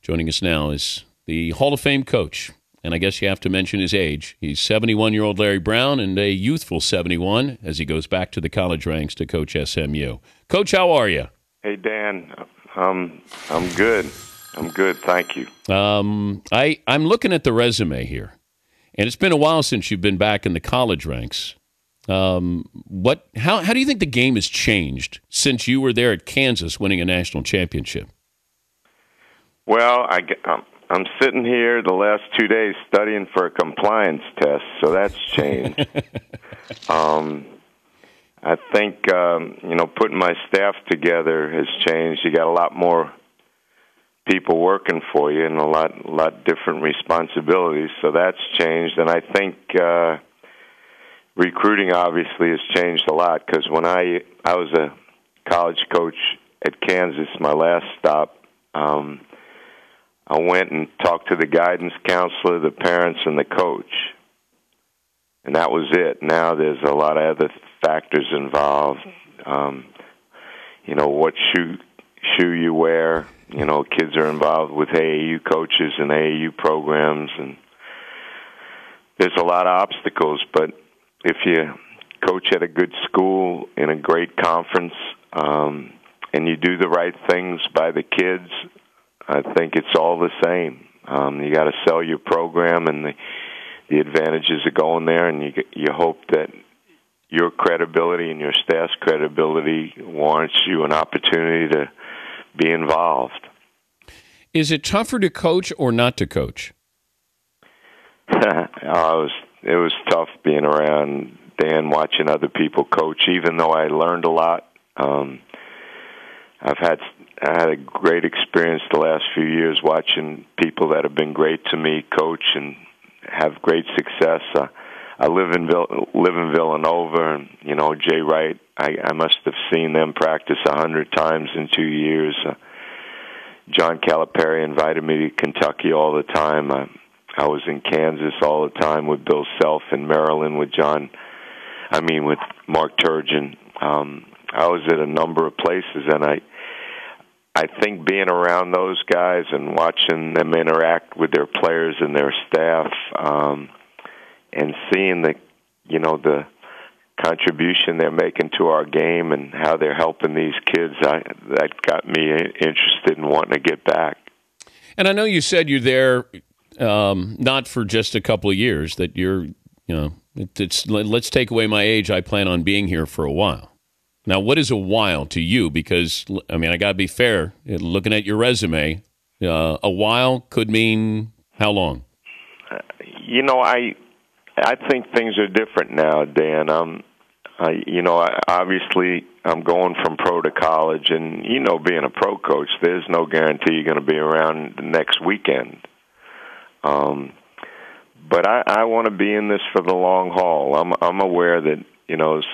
Joining us now is the Hall of Fame coach, and I guess you have to mention his age. He's 71-year-old Larry Brown and a youthful 71 as he goes back to the college ranks to coach SMU. Coach, how are you? Hey, Dan. I'm good. I'm good, thank you. I'm looking at the resume here, and it's been a while since you've been back in the college ranks. How do you think the game has changed since you were there at Kansas winning a national championship? Well, I'm sitting here the last 2 days studying for a compliance test, so that's changed. I think putting my staff together has changed. You got a lot more people working for you and a lot different responsibilities, so that's changed. And I think recruiting obviously has changed a lot, because when I was a college coach at Kansas, my last stop, I went and talked to the guidance counselor, the parents, and the coach, and that was it. Now there's a lot of other factors involved. What shoe you wear. Kids are involved with AAU coaches and AAU programs, and there's a lot of obstacles. But if you coach at a good school in a great conference, and you do the right things by the kids, I think it's all the same. You got to sell your program and the advantages of going there, and you hope that your credibility and your staff's credibility warrants you an opportunity to be involved. Is it tougher to coach or not to coach? It was tough being around, Dan, watching other people coach, even though I learned a lot. I had a great experience the last few years watching people that have been great to me coach and have great success. I live in Villanova, and Jay Wright. I must have seen them practice 100 times in 2 years. John Calipari invited me to Kentucky all the time. I was in Kansas all the time with Bill Self, in Maryland with with Mark Turgeon. I was at a number of places, and I think being around those guys and watching them interact with their players and their staff, and seeing the contribution they're making to our game and how they're helping these kids, that got me interested in wanting to get back. And I know you said you're there not for just a couple of years, that you're, let's take away my age, I plan on being here for a while. Now, what is a while to you? Because, I got to be fair. Looking at your resume, a while could mean how long? I think things are different now, Dan. Obviously, I'm going from pro to college, and being a pro coach, there's no guarantee you're going to be around the next weekend. But I want to be in this for the long haul. I'm aware that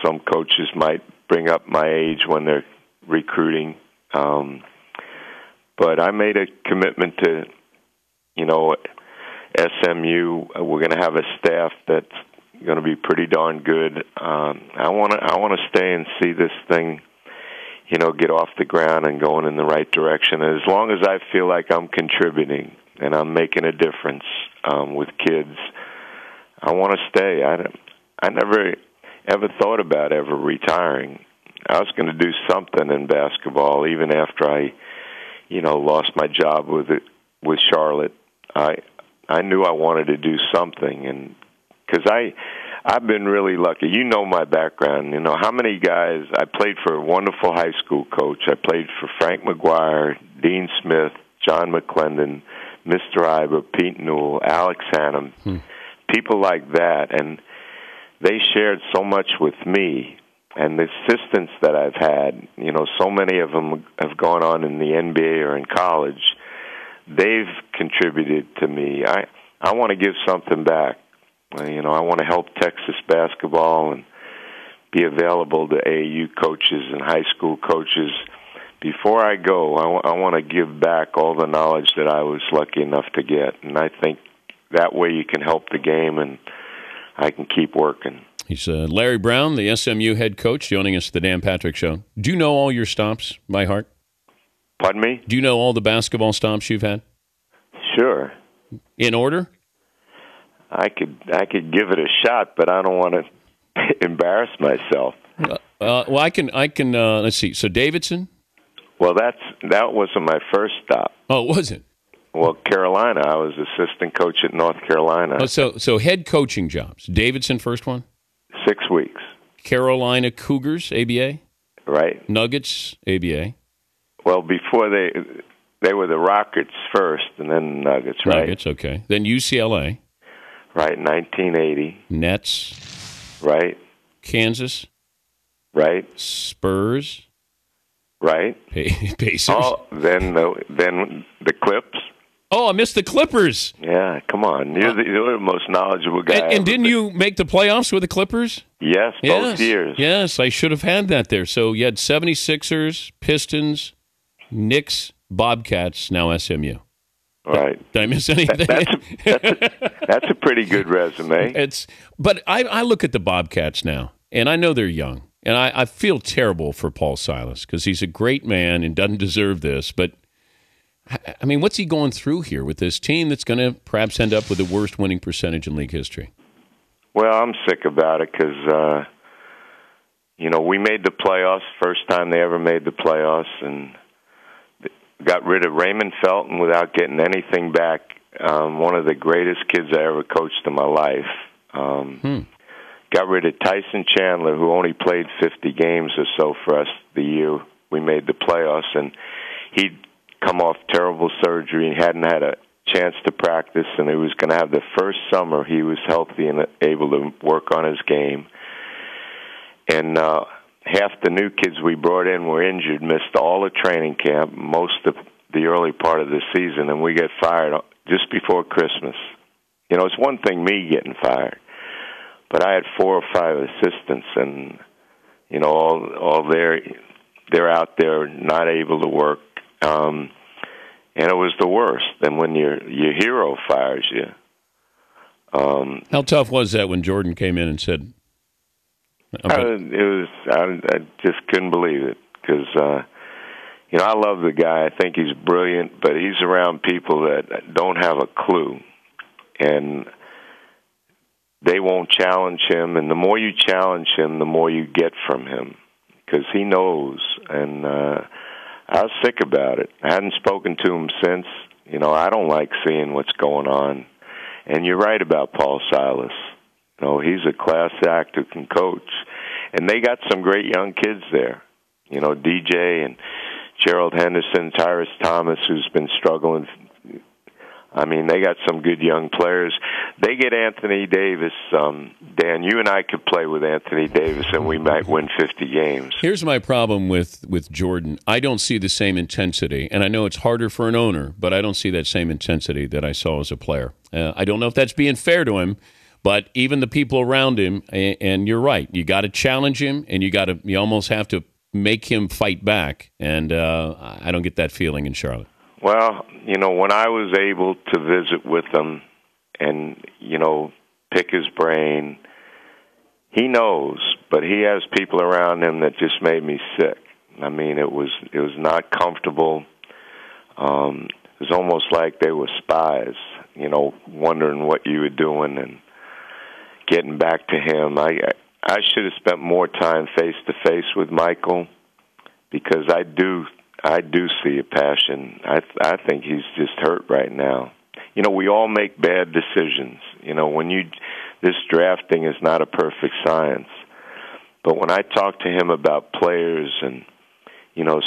some coaches might bring up my age when they're recruiting, but I made a commitment to SMU. We're going to have a staff that's going to be pretty darn good. I want to stay and see this thing, get off the ground and going in the right direction. And as long as I feel like I'm contributing and I'm making a difference with kids, I want to stay. I never ever thought about ever retiring. I was going to do something in basketball, even after I, lost my job with Charlotte. I knew I wanted to do something, and because I've been really lucky. My background. How many guys I played for? A wonderful high school coach. I played for Frank McGuire, Dean Smith, John McClendon, Mr. Iber, Pete Newell, Alex Hannum, people like that, and they shared so much with me. And the assistants that I've had, so many of them have gone on in the NBA or in college. They've contributed to me. I want to give something back. I want to help Texas basketball and be available to AAU coaches and high school coaches. Before I go, I want to give back all the knowledge that I was lucky enough to get. And I think that way you can help the game, and I can keep working. He's Larry Brown, the SMU head coach, joining us at the Dan Patrick Show. Do you know all your stops by heart? Pardon me? Do you know all the basketball stops you've had? Sure. In order? I could give it a shot, but I don't want to embarrass myself. Well, I can. Let's see. So Davidson. Well, that wasn't my first stop. Oh, it wasn't. Well, Carolina. I was assistant coach at North Carolina. Oh, so head coaching jobs. Davidson, first one. 6 weeks. Carolina Cougars, ABA. Right. Nuggets, ABA. Well, before they were the Rockets first, and then the Nuggets. Right. Nuggets, okay. Then UCLA. Right. 1980. Nets. Right. Kansas. Right. Spurs. Right. Pacers. Oh, then the Clips. Oh, I missed the Clippers. Yeah, come on. You're the most knowledgeable guy. And didn't you make the playoffs with the Clippers? Yes, both years. Yes, I should have had that there. So you had 76ers, Pistons, Knicks, Bobcats, now SMU. Right. Did I miss anything? That's a pretty good resume. But I look at the Bobcats now, and I know they're young. And I feel terrible for Paul Silas because he's a great man and doesn't deserve this. But, I mean, what's he going through here with this team that's going to perhaps end up with the worst winning percentage in league history? Well, I'm sick about it because, we made the playoffs, first time they ever made the playoffs, and got rid of Raymond Felton without getting anything back. One of the greatest kids I ever coached in my life. Got rid of Tyson Chandler, who only played 50 games or so for us the year we made the playoffs, and he'd come off terrible surgery and hadn't had a chance to practice, and he was going to have the first summer he was healthy and able to work on his game. And half the new kids we brought in were injured, missed all the training camp, most of the early part of the season, and we got fired just before Christmas. It's one thing me getting fired, but I had 4 or 5 assistants, and all they're out there not able to work, and it was the worst. And when your hero fires you, how tough was that when Jordan came in and said? I just couldn't believe it because I love the guy. I think he's brilliant, but he's around people that don't have a clue, and they won't challenge him, and the more you challenge him, the more you get from him, because he knows, and I was sick about it. I hadn't spoken to him since. I don't like seeing what's going on, and you're right about Paul Silas. He's a class act who can coach, and they got some great young kids there. DJ and Gerald Henderson, Tyrus Thomas, who's been struggling. I mean, they got some good young players. They get Anthony Davis. Dan, you and I could play with Anthony Davis, and we might win 50 games. Here's my problem with Jordan. I don't see the same intensity, and I know it's harder for an owner, but I don't see that same intensity that I saw as a player. I don't know if that's being fair to him, but even the people around him, and you're right, you got to challenge him, and you almost have to make him fight back, and I don't get that feeling in Charlotte. Well, when I was able to visit with him and, pick his brain, he knows, but he has people around him that just made me sick. I mean, it was not comfortable. It was almost like they were spies, wondering what you were doing and getting back to him. I should have spent more time face-to-face with Michael because I do see a passion. I think he's just hurt right now. We all make bad decisions. This drafting is not a perfect science. But when I talk to him about players and,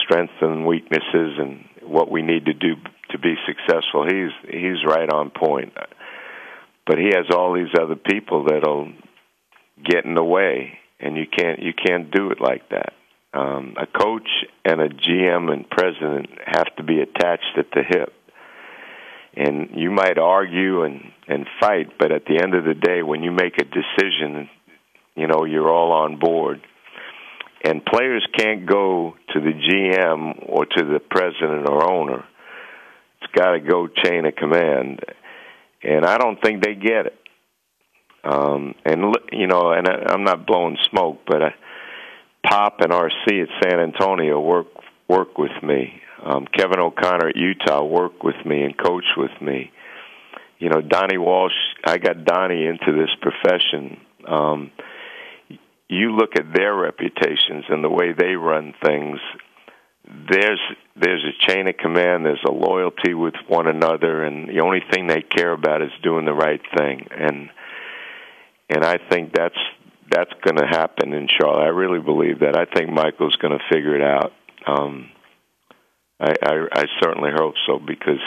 strengths and weaknesses and what we need to do to be successful, he's right on point. But he has all these other people that'll get in the way, and you can't do it like that. A coach and a GM and president have to be attached at the hip. And you might argue and fight, but at the end of the day, when you make a decision, you're all on board. And players can't go to the GM or to the president or owner. It's got to go chain of command. And I don't think they get it. And I'm not blowing smoke, but Pop and RC at San Antonio work with me. Kevin O'Connor at Utah worked with me and coached with me. Donnie Walsh, I got Donnie into this profession. You look at their reputations and the way they run things, there's a chain of command, there's a loyalty with one another, and the only thing they care about is doing the right thing. And I think that's going to happen in Charlotte. I really believe that. I think Michael's going to figure it out. I certainly hope so, because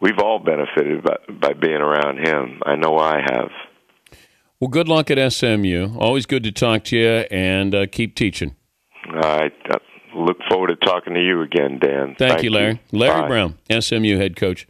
we've all benefited by being around him. I know I have. Well, good luck at SMU. Always good to talk to you, and keep teaching. I look forward to talking to you again, Dan. Thank you, Larry. You. Larry Bye. Brown, SMU head coach.